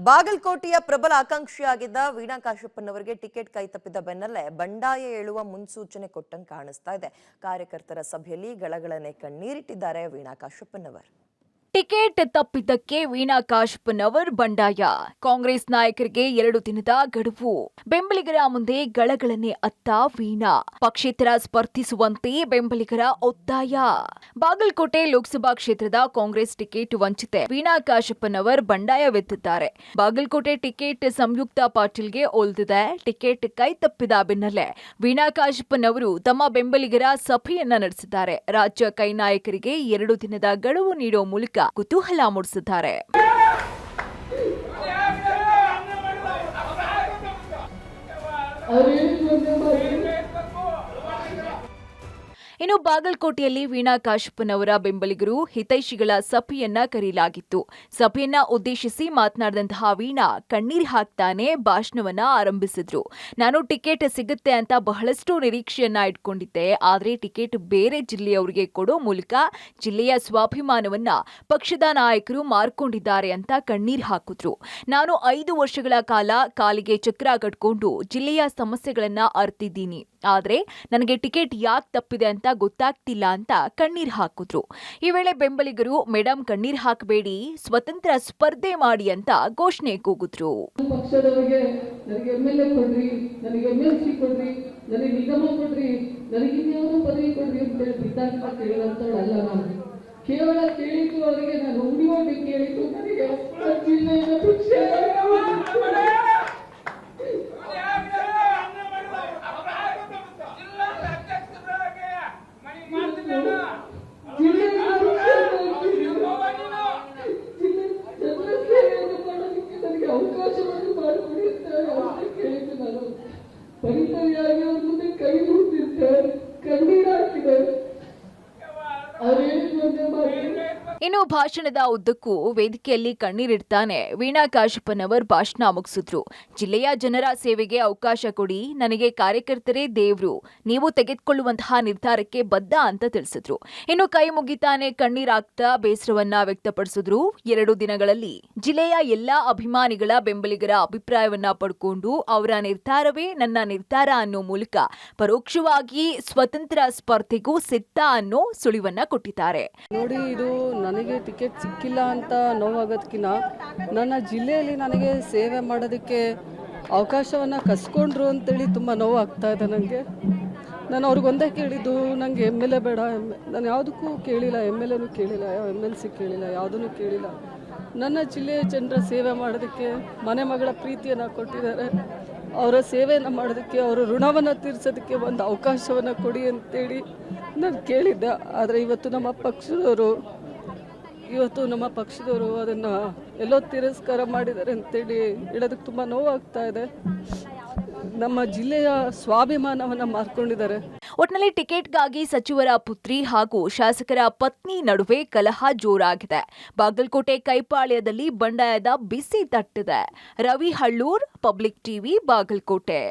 ಬಾಗಲಕೋಟೆಯ ಪ್ರಬಲ ಆಕಾಂಕ್ಷಿಯಾಗಿದ್ದ ವೀಣಾ ಕಾಶಪ್ಪನವರಿಗೆ ಟಿಕೆಟ್ ಕೈತಪ್ಪಿದ ಬೆನ್ನಲ್ಲೇ ಬಂಡಾಯ ಏಳುವ ಮುನ್ಸೂಚನೆ ಕೊಟ್ಟಂಗೆ ಕಾಣಿಸ್ತಾ ಇದೆ. ಕಾರ್ಯಕರ್ತರ ಸಭೆಯಲ್ಲಿ ಗಳಗಳನೆ ಕಣ್ಣೀರಿಟ್ಟಿದ್ದಾರೆ ವೀಣಾ ಕಾಶಪ್ಪನವರು. ಟಿಕೆಟ್ ತಪ್ಪಿದ್ದಕ್ಕೆ ವೀಣಾ ಕಾಶಪ್ಪನವರ್ ಬಂಡಾಯ. ಕಾಂಗ್ರೆಸ್ ನಾಯಕರಿಗೆ 2 ದಿನದ ಗಡುವು. ಬೆಂಬಲಿಗರ ಮುಂದೆ ಗಳಗಳನ್ನೇ ಅತ್ತ ವೀಣಾ. ಪಕ್ಷೇತರ ಸ್ಪರ್ಧಿಸುವಂತೆ ಬೆಂಬಲಿಗರ ಒತ್ತಾಯ. ಬಾಗಲಕೋಟೆ ಲೋಕಸಭಾ ಕ್ಷೇತ್ರದ ಕಾಂಗ್ರೆಸ್ ಟಿಕೆಟ್ ವಂಚಿತೆ ವೀಣಾ ಕಾಶಪ್ಪನವರ್ ಬಂಡಾಯವೆತ್ತಿದ್ದಾರೆ. ಬಾಗಲಕೋಟೆ ಟಿಕೆಟ್ ಸಂಯುಕ್ತ ಪಾಟೀಲ್ಗೆ ಒಲ್ದಿದೆ. ಟಿಕೆಟ್ ಕೈ ತಪ್ಪಿದ ಬೆನ್ನಲ್ಲೇ ವೀಣಾ ಕಾಶಪ್ಪನವರು ತಮ್ಮ ಬೆಂಬಲಿಗರ ಸಭೆಯನ್ನ ನಡೆಸಿದ್ದಾರೆ. ರಾಜ್ಯ ಕೈ ನಾಯಕರಿಗೆ 2 ದಿನದ ಗಡುವು ನೀಡುವ ಮೂಲಕ ಕುತೂಹಲ ಮೂಡಿಸಿದ್ದಾರೆ. ಇನ್ನು ಬಾಗಲಕೋಟೆಯಲ್ಲಿ ವೀಣಾ ಕಾಶಪ್ಪನವರ ಬೆಂಬಲಿಗರು ಹಿತೈಷಿಗಳ ಸಭೆಯನ್ನ ಕರೆಯಲಾಗಿತ್ತು. ಸಭೆಯನ್ನ ಉದ್ದೇಶಿಸಿ ಮಾತನಾಡಿದಂತಹ ವೀಣಾ ಕಣ್ಣೀರು ಹಾಕ್ತಾನೆ ಭಾಷಣವನ್ನ ಆರಂಭಿಸಿದ್ರು. ನಾನು ಟಿಕೆಟ್ ಸಿಗುತ್ತೆ ಅಂತ ಬಹಳಷ್ಟು ನಿರೀಕ್ಷೆಯನ್ನ ಇಟ್ಕೊಂಡಿದ್ದೆ. ಆದ್ರೆ ಟಿಕೆಟ್ ಬೇರೆ ಜಿಲ್ಲೆಯವರಿಗೆ ಕೊಡೋ ಮೂಲಕ ಜಿಲ್ಲೆಯ ಸ್ವಾಭಿಮಾನವನ್ನ ಪಕ್ಷದ ನಾಯಕರು ಮಾರ್ಕೊಂಡಿದ್ದಾರೆ ಅಂತ ಕಣ್ಣೀರು ಹಾಕಿದ್ರು. ನಾನು 5 ವರ್ಷಗಳ ಕಾಲ ಕಾಲಿಗೆ ಚಕ್ರ ಕಟ್ಕೊಂಡು ಜಿಲ್ಲೆಯ ಸಮಸ್ಯೆಗಳನ್ನ ಅರ್ತಿದ್ದೀನಿ. ಆದ್ರೆ ನನಗೆ ಟಿಕೆಟ್ ಯಾಕೆ ತಪ್ಪಿದೆ ಅಂತ ಗೊತ್ತಾಗ್ತಿಲ್ಲ ಅಂತ ಕಣ್ಣೀರ್ ಹಾಕಿದ್ರು. ಈ ವೇಳೆ ಬೆಂಬಲಿಗರು ಮೇಡಂ ಕಣ್ಣೀರ್ ಹಾಕಬೇಡಿ, ಸ್ವತಂತ್ರ ಸ್ಪರ್ಧೆ ಮಾಡಿ ಅಂತ ಘೋಷಣೆ ಕೂಗಿದ್ರು. ಪಕ್ಷದವರಿಗೆ ನನಗೆ ಎಂಎಲ್ಎ ಕೊಡ್ರಿ, ನನಗೆ ಎಂಎಲ್ಸಿ ಕೊಡ್ರಿ, ನನಗೆ ನಿಗಮ ಕೊಡ್ರಿ, ನನಗೆ ಇನ್ಯಾವುದೋ ಪದವಿ ಕೊಡ್ರಿ ಅಂತ ಬಿದ್ದಾಗಿ ಕೇಳಿದಂತವಳಲ್ಲ ನಾನು. ಕೇವಲ ಕೇಳಿದ್ದು ಅವರಿಗೆ ನಾನು ಉಳಿಯೋಡಿ ಕೇಳಿದ್ದು ನನಗೆ ಜಿಲ್ಲೆಯ ಭಿಕ್ಷೆ. ಪರಿಸರಿಯಾಗಿ ಅವ್ರ ಮುಂದೆ ಕೈ ಮುಗಿದಿರ್ತಾರೆ, ಕಣ್ಣೀರು ಹಾಕಿದ್ದಾರೆ. ಇನ್ನು ಭಾಷಣದ ಉದ್ದಕ್ಕೂ ವೇದಿಕೆಯಲ್ಲಿ ಕಣ್ಣೀರಿಡ್ತಾನೆ ವೀಣಾ ಕಾಶಪ್ಪನವರ್ ಭಾಷಣ ಮುಗಿಸಿದ್ರು. ಜಿಲ್ಲೆಯ ಜನರ ಸೇವೆಗೆ ಅವಕಾಶ ಕೊಡಿ, ನನಗೆ ಕಾರ್ಯಕರ್ತರೇ ದೇವ್ರು, ನೀವು ತೆಗೆದುಕೊಳ್ಳುವಂತಹ ನಿರ್ಧಾರಕ್ಕೆ ಬದ್ಧ ಅಂತ ತಿಳಿಸಿದ್ರು. ಇನ್ನು ಕೈ ಮುಗಿತಾನೆ ಕಣ್ಣೀರಾಗ್ತಾ ಬೇಸರವನ್ನ ವ್ಯಕ್ತಪಡಿಸಿದ್ರು. 2 ದಿನಗಳಲ್ಲಿ ಜಿಲ್ಲೆಯ ಎಲ್ಲಾ ಅಭಿಮಾನಿಗಳ ಬೆಂಬಲಿಗರ ಅಭಿಪ್ರಾಯವನ್ನ ಪಡ್ಕೊಂಡು ಅವರ ನಿರ್ಧಾರವೇ ನನ್ನ ನಿರ್ಧಾರ ಅನ್ನೋ ಮೂಲಕ ಪರೋಕ್ಷವಾಗಿ ಸ್ವತಂತ್ರ ಸ್ಪರ್ಧೆಗೂ ಸಿದ್ಧ ಅನ್ನೋ ಸುಳಿವನ್ನ ಕೊಟ್ಟಿದ್ದಾರೆ. ನೋಡಿ, ಇದು ನನಗೆ ಟಿಕೆಟ್ ಸಿಕ್ಕಿಲ್ಲ ಅಂತ ನೋವಾಗೋದಕ್ಕಿಂತ ನನ್ನ ಜಿಲ್ಲೆಯಲ್ಲಿ ನನಗೆ ಸೇವೆ ಮಾಡೋದಕ್ಕೆ ಅವಕಾಶವನ್ನು ಕಸ್ಕೊಂಡ್ರು ಅಂತೇಳಿ ತುಂಬ ನೋವಾಗ್ತಾ ಇದೆ ನನಗೆ. ನಾನು ಅವ್ರಿಗೊಂದೇ ಕೇಳಿದ್ದು, ನನಗೆ MLA ಬೇಡ, ನಾನು ಯಾವುದಕ್ಕೂ ಕೇಳಿಲ್ಲ, MLAನೂ ಕೇಳಿಲ್ಲ, MLC ಕೇಳಿಲ್ಲ, ಯಾವುದೂ ಕೇಳಿಲ್ಲ. ನನ್ನ ಜಿಲ್ಲೆಯ ಜನರ ಸೇವೆ ಮಾಡೋದಕ್ಕೆ ಮನೆ ಮಗಳ ಪ್ರೀತಿಯನ್ನು ಕೊಟ್ಟಿದ್ದಾರೆ. ಅವರ ಸೇವೆಯನ್ನು ಮಾಡೋದಕ್ಕೆ, ಅವರ ಋಣವನ್ನು ತೀರಿಸೋದಕ್ಕೆ ಒಂದು ಅವಕಾಶವನ್ನು ಕೊಡಿ ಅಂತೇಳಿ ನಾನು ಕೇಳಿದ್ದೆ. ಆದರೆ ಇವತ್ತು ನಮ್ಮ ಪಕ್ಷದವರು ಅದನ್ನು ಎಲ್ಲೋ ತಿರಸ್ಕಾರ ಮಾಡಿದ್ದಾರೆ ಅಂತೇಳಿ ಹೇಳೋದಕ್ಕೆ ತುಂಬ ನೋವಾಗ್ತಾ ಇದೆ. ನಮ್ಮ ಜಿಲ್ಲೆಯ ಸ್ವಾಭಿಮಾನವನ್ನು ಮಾರ್ಕೊಂಡಿದ್ದಾರೆ. ಒಟ್ನಲ್ಲಿ ಟಿಕೆಟ್ಗಾಗಿ ಸಚಿವರ ಪುತ್ರಿ ಹಾಗೂ ಶಾಸಕರ ಪತ್ನಿ ನಡುವೆ ಕಲಹ ಜೋರಾಗಿದೆ. ಬಾಗಲಕೋಟೆ ಕೈಪಾಳ್ಯದಲ್ಲಿ ಬಂಡಾಯದ ಬಿಸಿ ತಟ್ಟಿದೆ. Ravi Hallur, public TV, Bagalkot.